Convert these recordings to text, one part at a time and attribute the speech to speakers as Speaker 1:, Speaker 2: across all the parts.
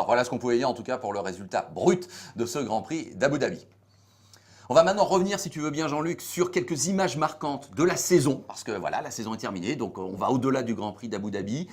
Speaker 1: Voilà ce qu'on pouvait dire en tout cas pour le résultat brut de ce Grand Prix d'Abu Dhabi. On va maintenant revenir, si tu veux bien Jean-Luc, sur quelques images marquantes de la saison, parce que voilà, la saison est terminée, donc on va au-delà du Grand Prix d'Abu Dhabi.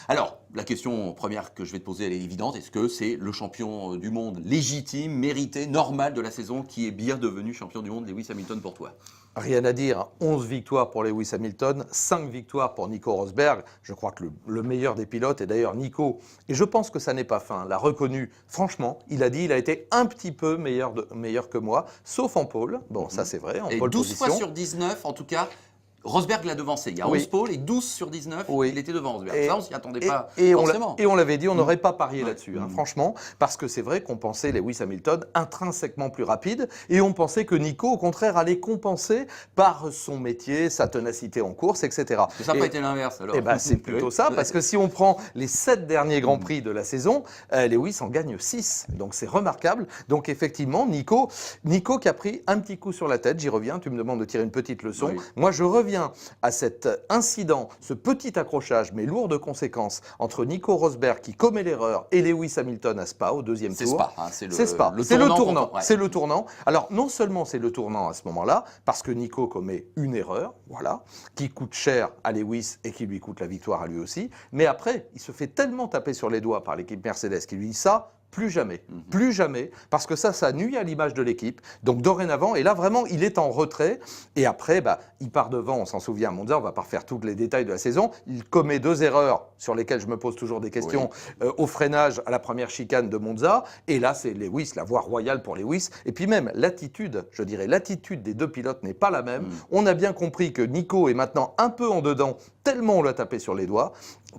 Speaker 1: Alors, la question première que je vais te poser, elle est évidente, est-ce que c'est le champion du monde légitime, mérité, normal de la saison qui est bien devenu champion du monde, Lewis Hamilton, pour toi?
Speaker 2: Rien à dire, 11 victoires pour Lewis Hamilton, 5 victoires pour Nico Rosberg. Je crois que le meilleur des pilotes est d'ailleurs Nico. Et je pense que ça n'est pas fin, l'a reconnu. Franchement, il a dit, il a été un petit peu meilleur que moi, sauf en pole. Bon, ça c'est vrai, en
Speaker 1: et
Speaker 2: pole
Speaker 1: 12
Speaker 2: position.
Speaker 1: fois sur 19, en tout cas, Rosberg l'a devancé. Il y a 11 pôles et 12 sur 19, il était devant Rosberg. Ça, on s'y attendait pas forcément.
Speaker 2: Et on l'avait dit, on n'aurait pas parié là-dessus, franchement, parce que c'est vrai qu'on pensait Lewis Hamilton intrinsèquement plus rapide, et on pensait que Nico, au contraire, allait compenser par son métier, sa ténacité en course, etc.
Speaker 1: Ça n'a pas été l'inverse, alors.
Speaker 2: Eh ben, c'est plutôt ça, parce que si on prend les 7 derniers Grands Prix de la saison, Lewis en gagne 6, donc c'est remarquable. Donc effectivement, Nico qui a pris un petit coup sur la tête, j'y reviens, tu me demandes de tirer une petite leçon.
Speaker 1: Oui.
Speaker 2: Moi, je reviens à cet incident, ce petit accrochage, mais lourd de conséquences, entre Nico Rosberg qui commet l'erreur et Lewis Hamilton à Spa au deuxième tour. C'est Spa, c'est le tournant. C'est le tournant. Alors non seulement c'est le tournant à ce moment-là, parce que Nico commet une erreur, voilà, qui coûte cher à Lewis et qui lui coûte la victoire à lui aussi, mais après, il se fait tellement taper sur les doigts par l'équipe Mercedes qui lui dit ça. Plus jamais, parce que ça nuit à l'image de l'équipe. Donc dorénavant, et là vraiment, il est en retrait. Et après, il part devant, on s'en souvient à Monza, on ne va pas refaire tous les détails de la saison. Il commet 2 erreurs sur lesquelles je me pose toujours des questions au freinage à la première chicane de Monza. Et là, c'est Lewis, la voie royale pour Lewis. Et puis même, l'attitude, je dirais, l'attitude des deux pilotes n'est pas la même. On a bien compris que Nico est maintenant un peu en dedans, tellement on l'a tapé sur les doigts.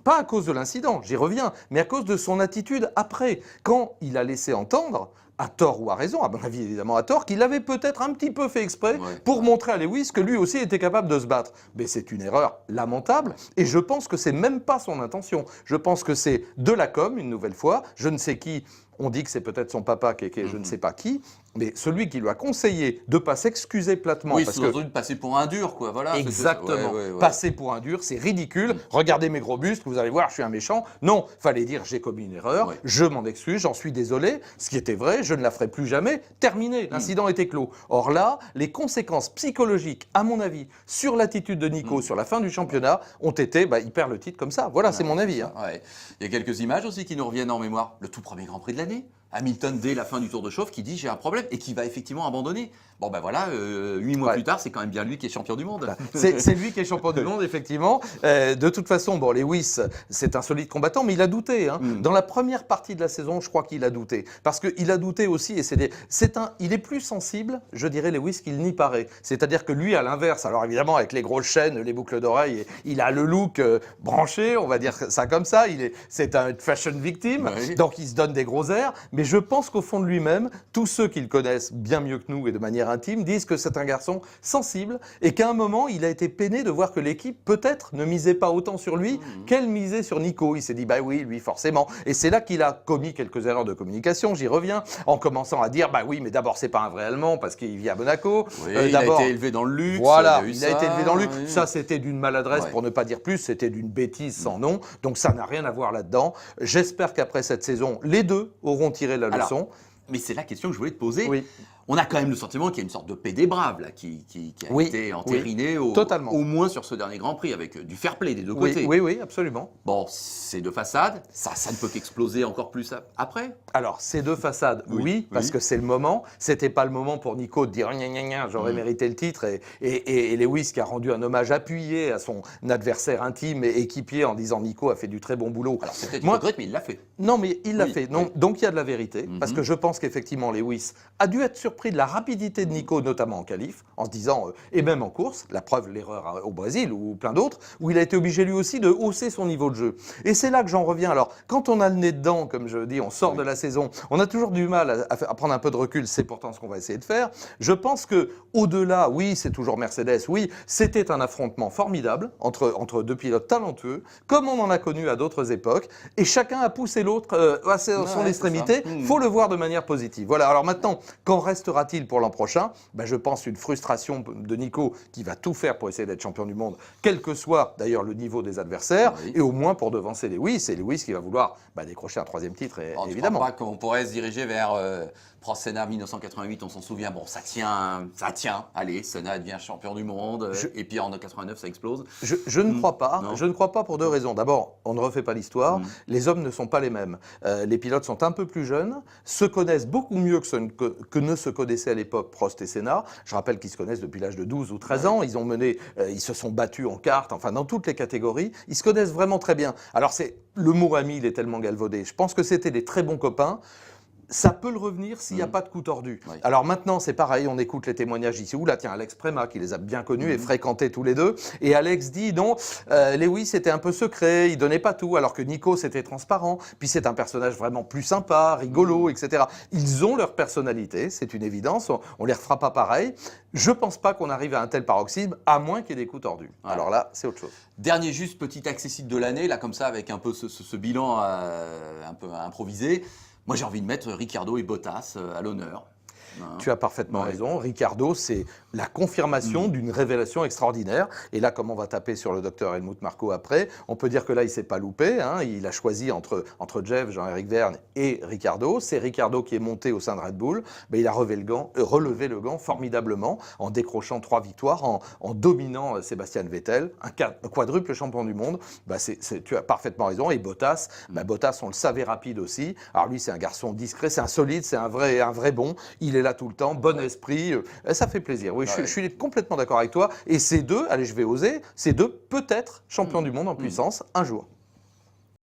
Speaker 2: Pas à cause de l'incident, j'y reviens, mais à cause de son attitude après. Quand il a laissé entendre, à tort ou à raison, à mon avis évidemment à tort, qu'il avait peut-être un petit peu fait exprès pour montrer à Lewis que lui aussi était capable de se battre. Mais c'est une erreur lamentable et je pense que c'est même pas son intention. Je pense que c'est de la com, une nouvelle fois, je ne sais qui. On dit que c'est peut-être son papa qui est je ne sais pas qui, mais celui qui lui a conseillé de ne pas s'excuser platement.
Speaker 1: Oui, parce que de passer pour un dur, quoi. Voilà,
Speaker 2: exactement. Passer pour un dur, c'est ridicule. Regardez mes gros bustes, vous allez voir, je suis un méchant. Non, fallait dire j'ai commis une erreur, je m'en excuse, j'en suis désolé. Ce qui était vrai, je ne la ferai plus jamais. Terminé, l'incident était clos. Or là, les conséquences psychologiques, à mon avis, sur l'attitude de Nico sur la fin du championnat, ont été, il perd le titre comme ça. Voilà, c'est mon avis.
Speaker 1: Il y a quelques images aussi qui nous reviennent en mémoire. Le tout premier Grand Prix de l'année. Hamilton, dès la fin du Tour de Chauffe, qui dit j'ai un problème et qui va effectivement abandonner. Bon voilà, 8 mois plus tard, c'est quand même bien lui qui est champion du monde.
Speaker 2: C'est lui qui est champion du monde, effectivement. De toute façon, Lewis, c'est un solide combattant, mais il a douté. Dans la première partie de la saison, je crois qu'il a douté. Parce qu'il a douté aussi, et il est plus sensible, je dirais, Lewis, qu'il n'y paraît. C'est-à-dire que lui, à l'inverse, alors évidemment, avec les grosses chaînes, les boucles d'oreilles, il a le look branché, on va dire ça comme ça. C'est un fashion victime, donc il se donne des gros airs. Mais je pense qu'au fond de lui-même, tous ceux qui le connaissent bien mieux que nous et de manière intime disent que c'est un garçon sensible et qu'à un moment, il a été peiné de voir que l'équipe, peut-être, ne misait pas autant sur lui qu'elle misait sur Nico. Il s'est dit, oui, lui, forcément. Et c'est là qu'il a commis quelques erreurs de communication, j'y reviens, en commençant à dire, oui, mais d'abord, c'est pas un vrai Allemand parce qu'il vit à Monaco.
Speaker 1: Il a été élevé dans le luxe.
Speaker 2: Voilà, il a été élevé dans le luxe. Ça, c'était d'une maladresse, pour ne pas dire plus, c'était d'une bêtise sans nom. Donc ça n'a rien à voir là-dedans. J'espère qu'après cette saison, les deux auront tiré la leçon.
Speaker 1: Mais c'est la question que je voulais te poser. On a quand même le sentiment qu'il y a une sorte de paix des braves là, qui a été entérinée au moins sur ce dernier Grand Prix, avec du fair play des deux côtés.
Speaker 2: Oui, absolument.
Speaker 1: Bon, c'est de façade, ça ne peut qu'exploser encore plus après.
Speaker 2: Alors, c'est de façade, parce que c'est le moment. C'était pas le moment pour Nico de dire « j'aurais mérité le titre » et Lewis qui a rendu un hommage appuyé à son adversaire intime et équipier en disant « Nico a fait du très bon boulot ».
Speaker 1: Alors, c'est peut-être une regrette, mais il l'a fait.
Speaker 2: Non, mais il l'a fait. Donc, il y a de la vérité, parce que je pense qu'effectivement, Lewis a dû être surpris de la rapidité de Nico, notamment en qualif, en se disant, et même en course, la preuve, l'erreur au Brésil ou plein d'autres, où il a été obligé lui aussi de hausser son niveau de jeu. Et c'est là que j'en reviens. Alors, quand on a le nez dedans, comme je dis, on sort de la saison, on a toujours du mal à prendre un peu de recul, c'est pourtant ce qu'on va essayer de faire. Je pense que au-delà, oui, c'est toujours Mercedes, oui, c'était un affrontement formidable entre deux pilotes talentueux, comme on en a connu à d'autres époques, et chacun a poussé l'autre à son extrémité. Il faut le voir de manière positive. Voilà, alors maintenant, qu'en reste restera-t-il pour l'an prochain? Je pense une frustration de Nico qui va tout faire pour essayer d'être champion du monde, quel que soit d'ailleurs le niveau des adversaires, et au moins pour devancer Lewis. C'est Lewis qui va vouloir décrocher un 3e titre, évidemment.
Speaker 1: Je ne crois pas qu'on pourrait se diriger vers Prost Senna 1988, on s'en souvient. Bon, ça tient. Allez, Senna devient champion du monde, et puis en 89, ça explose.
Speaker 2: Je ne crois pas. Je ne crois pas pour 2 raisons. D'abord, on ne refait pas l'histoire. Les hommes ne sont pas les mêmes. Les pilotes sont un peu plus jeunes, se connaissent beaucoup mieux que ne se connaissaient à l'époque Prost et Senna. Je rappelle qu'ils se connaissent depuis l'âge de 12 ou 13 ans. Ils se sont battus en kart, enfin dans toutes les catégories. Ils se connaissent vraiment très bien. Alors le mot ami, il est tellement galvaudé. Je pense que c'était des très bons copains. Ça peut le revenir s'il n'y a pas de coup tordu. Oui. Alors maintenant, c'est pareil, on écoute les témoignages ici ou là. Tiens, Alex Préma, qui les a bien connus et fréquentés tous les deux. Et Alex dit, non, Lewis était un peu secret, il donnait pas tout, alors que Nico, c'était transparent. Puis c'est un personnage vraiment plus sympa, rigolo, etc. Ils ont leur personnalité, c'est une évidence, on les refera pas pareil. Je pense pas qu'on arrive à un tel paroxysme, à moins qu'il y ait des coups tordus. Ouais. Alors là, c'est autre chose.
Speaker 1: Dernier juste petit accessible de l'année, là comme ça, avec un peu ce bilan un peu improvisé. Moi, j'ai envie de mettre Ricciardo et Bottas à l'honneur.
Speaker 2: Tu as parfaitement raison. Ricciardo, c'est la confirmation d'une révélation extraordinaire. Et là, comme on va taper sur le docteur Helmut Marko après, on peut dire que là, il ne s'est pas loupé. Il a choisi entre Jeff, Jean-Éric Vergne et Ricciardo. C'est Ricciardo qui est monté au sein de Red Bull. Mais il a relevé le gant formidablement en décrochant 3 victoires, en dominant Sébastien Vettel, un quadruple champion du monde. Tu as parfaitement raison. Et Bottas, Bottas, on le savait rapide aussi. Alors lui, c'est un garçon discret, c'est un solide, c'est un vrai bon. Il est là tout le temps, bon esprit, ça fait plaisir. Oui, je suis complètement d'accord avec toi. Et ces deux, allez, je vais oser, ces deux peut-être champions du monde en puissance un jour.